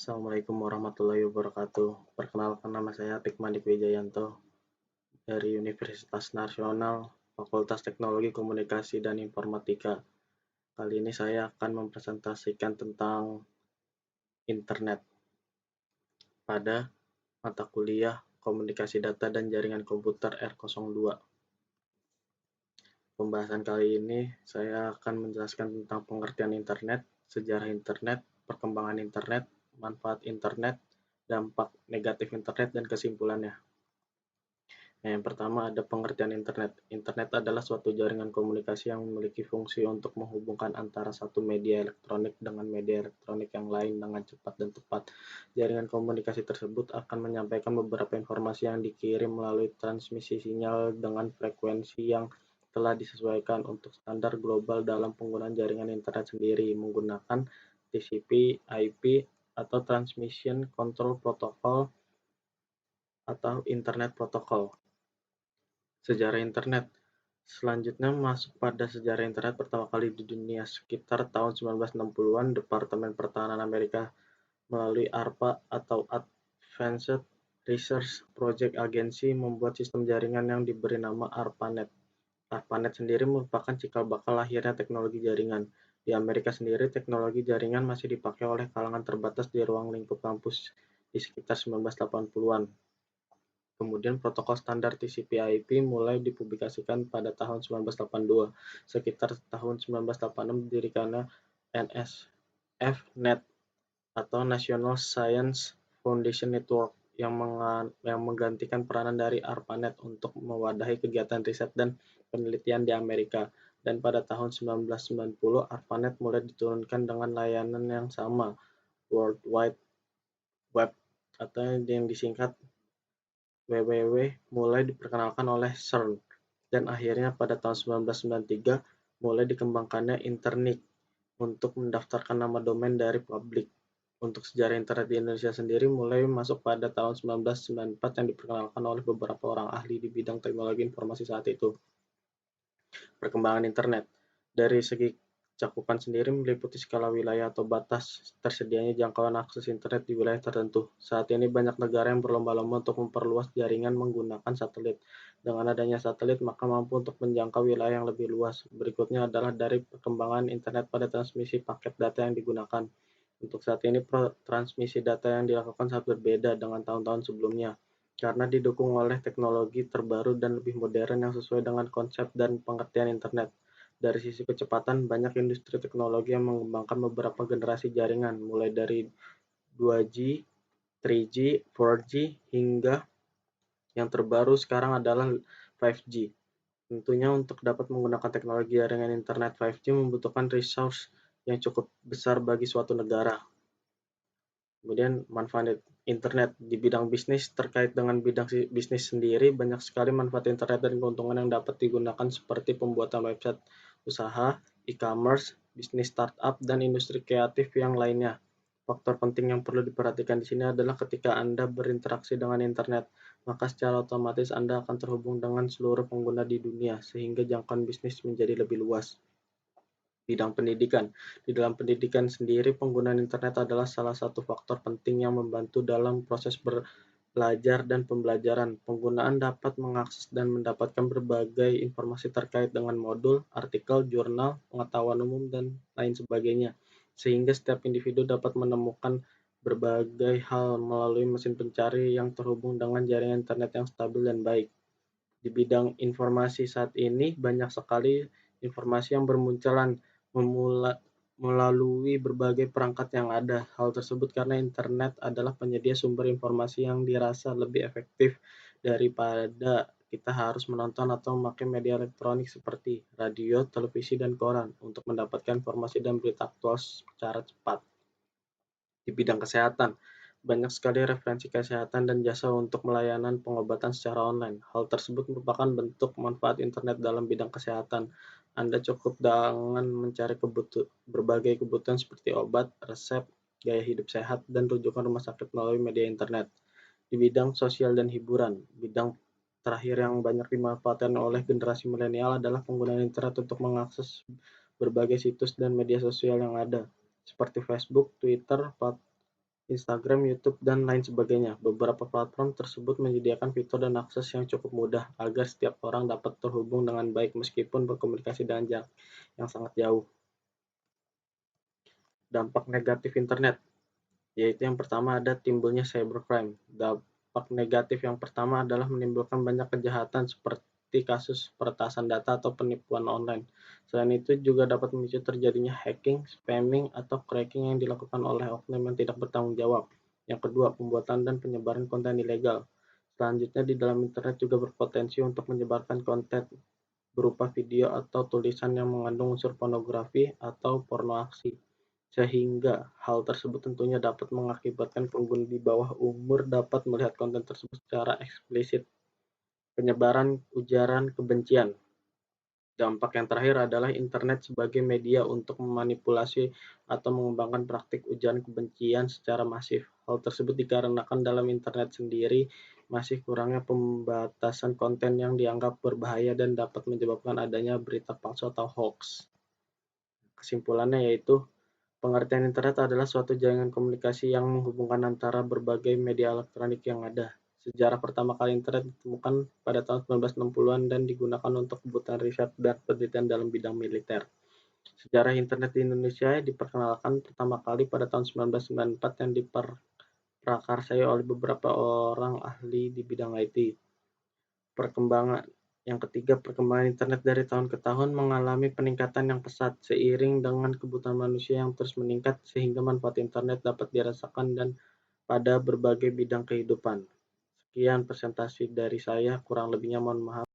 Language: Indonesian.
Assalamualaikum warahmatullahi wabarakatuh. Perkenalkan, nama saya Atik Mandik Wijayanto dari Universitas Nasional Fakultas Teknologi Komunikasi dan Informatika. Kali ini saya akan mempresentasikan tentang internet pada mata kuliah Komunikasi Data dan Jaringan Komputer R02. Pembahasan kali ini saya akan menjelaskan tentang pengertian internet, sejarah internet, perkembangan internet, manfaat internet, dampak negatif internet, dan kesimpulannya. Nah, yang pertama ada pengertian internet. Internet adalah suatu jaringan komunikasi yang memiliki fungsi untuk menghubungkan antara satu media elektronik dengan media elektronik yang lain dengan cepat dan tepat. Jaringan komunikasi tersebut akan menyampaikan beberapa informasi yang dikirim melalui transmisi sinyal dengan frekuensi yang telah disesuaikan untuk standar global dalam penggunaan jaringan internet sendiri menggunakan TCP, IP, atau Transmission Control Protocol atau Internet Protocol. Sejarah internet. Selanjutnya masuk pada sejarah internet pertama kali di dunia sekitar tahun 1960-an. Departemen Pertahanan Amerika melalui ARPA atau Advanced Research Project Agency membuat sistem jaringan yang diberi nama ARPANET. ARPANET sendiri merupakan cikal bakal lahirnya teknologi jaringan. Di Amerika sendiri, teknologi jaringan masih dipakai oleh kalangan terbatas di ruang lingkup kampus di sekitar 1980-an. Kemudian protokol standar TCP/IP mulai dipublikasikan pada tahun 1982. Sekitar tahun 1986 didirikannya NSF-Net atau National Science Foundation Network yang menggantikan peranan dari ARPANET untuk mewadahi kegiatan riset dan penelitian di Amerika. Dan pada tahun 1990, ARPANET mulai diturunkan dengan layanan yang sama, World Wide Web atau yang disingkat WWW, mulai diperkenalkan oleh CERN, dan akhirnya pada tahun 1993 mulai dikembangkannya Internik untuk mendaftarkan nama domain dari publik. Untuk sejarah internet di Indonesia sendiri mulai masuk pada tahun 1994 yang diperkenalkan oleh beberapa orang ahli di bidang teknologi informasi saat itu. Perkembangan internet. Dari segi cakupan sendiri meliputi skala wilayah atau batas tersedianya jangkauan akses internet di wilayah tertentu. Saat ini banyak negara yang berlomba-lomba untuk memperluas jaringan menggunakan satelit. Dengan adanya satelit, maka mampu untuk menjangkau wilayah yang lebih luas. Berikutnya adalah dari perkembangan internet pada transmisi paket data yang digunakan. Untuk saat ini, transmisi data yang dilakukan sangat berbeda dengan tahun-tahun sebelumnya, karena didukung oleh teknologi terbaru dan lebih modern yang sesuai dengan konsep dan pengertian internet. Dari sisi kecepatan, banyak industri teknologi yang mengembangkan beberapa generasi jaringan, mulai dari 2G, 3G, 4G, hingga yang terbaru sekarang adalah 5G. Tentunya untuk dapat menggunakan teknologi jaringan internet 5G membutuhkan resource yang cukup besar bagi suatu negara. Kemudian manfaat internet di bidang bisnis. Terkait dengan bidang bisnis sendiri, banyak sekali manfaat internet dan keuntungan yang dapat digunakan seperti pembuatan website usaha, e-commerce, bisnis startup, dan industri kreatif yang lainnya. Faktor penting yang perlu diperhatikan di sini adalah ketika Anda berinteraksi dengan internet, maka secara otomatis Anda akan terhubung dengan seluruh pengguna di dunia, sehingga jangkauan bisnis menjadi lebih luas. Bidang pendidikan. Di dalam pendidikan sendiri, penggunaan internet adalah salah satu faktor penting yang membantu dalam proses belajar dan pembelajaran. Penggunaan dapat mengakses dan mendapatkan berbagai informasi terkait dengan modul, artikel, jurnal, pengetahuan umum, dan lain sebagainya, sehingga setiap individu dapat menemukan berbagai hal melalui mesin pencari yang terhubung dengan jaringan internet yang stabil dan baik. Di bidang informasi saat ini, banyak sekali informasi yang bermunculan melalui berbagai perangkat yang ada. Hal tersebut karena internet adalah penyedia sumber informasi yang dirasa lebih efektif daripada kita harus menonton atau memakai media elektronik seperti radio, televisi, dan koran untuk mendapatkan informasi dan berita aktual secara cepat. Di bidang kesehatan, banyak sekali referensi kesehatan dan jasa untuk melayanan pengobatan secara online. Hal tersebut merupakan bentuk manfaat internet dalam bidang kesehatan. Anda cukup dengan mencari berbagai kebutuhan seperti obat, resep, gaya hidup sehat, dan rujukan rumah sakit melalui media internet. Di bidang sosial dan hiburan, bidang terakhir yang banyak dimanfaatkan oleh generasi milenial adalah penggunaan internet untuk mengakses berbagai situs dan media sosial yang ada, seperti Facebook, Twitter, Instagram, YouTube, dan lain sebagainya. Beberapa platform tersebut menyediakan fitur dan akses yang cukup mudah agar setiap orang dapat terhubung dengan baik meskipun berkomunikasi dengan jarak yang sangat jauh. Dampak negatif internet, yaitu yang pertama ada timbulnya cybercrime. Dampak negatif yang pertama adalah menimbulkan banyak kejahatan seperti kasus peretasan data atau penipuan online. Selain itu juga dapat memicu terjadinya hacking, spamming, atau cracking yang dilakukan oleh oknum yang tidak bertanggung jawab. Yang kedua, pembuatan dan penyebaran konten ilegal. Selanjutnya, di dalam internet juga berpotensi untuk menyebarkan konten berupa video atau tulisan yang mengandung unsur pornografi atau porno aksi, sehingga hal tersebut tentunya dapat mengakibatkan pengguna di bawah umur dapat melihat konten tersebut secara eksplisit. Penyebaran ujaran kebencian. Dampak yang terakhir adalah internet sebagai media untuk memanipulasi atau mengembangkan praktik ujaran kebencian secara masif. Hal tersebut dikarenakan dalam internet sendiri masih kurangnya pembatasan konten yang dianggap berbahaya dan dapat menyebabkan adanya berita palsu atau hoax. Kesimpulannya yaitu pengertian internet adalah suatu jaringan komunikasi yang menghubungkan antara berbagai media elektronik yang ada. Sejarah pertama kali internet ditemukan pada tahun 1960-an dan digunakan untuk kebutuhan riset dan penelitian dalam bidang militer. Sejarah internet di Indonesia diperkenalkan pertama kali pada tahun 1994 yang diprakarsai oleh beberapa orang ahli di bidang IT. Perkembangan yang ketiga, perkembangan internet dari tahun ke tahun mengalami peningkatan yang pesat seiring dengan kebutuhan manusia yang terus meningkat sehingga manfaat internet dapat dirasakan dan pada berbagai bidang kehidupan. Sekian presentasi dari saya, kurang lebihnya mohon maaf.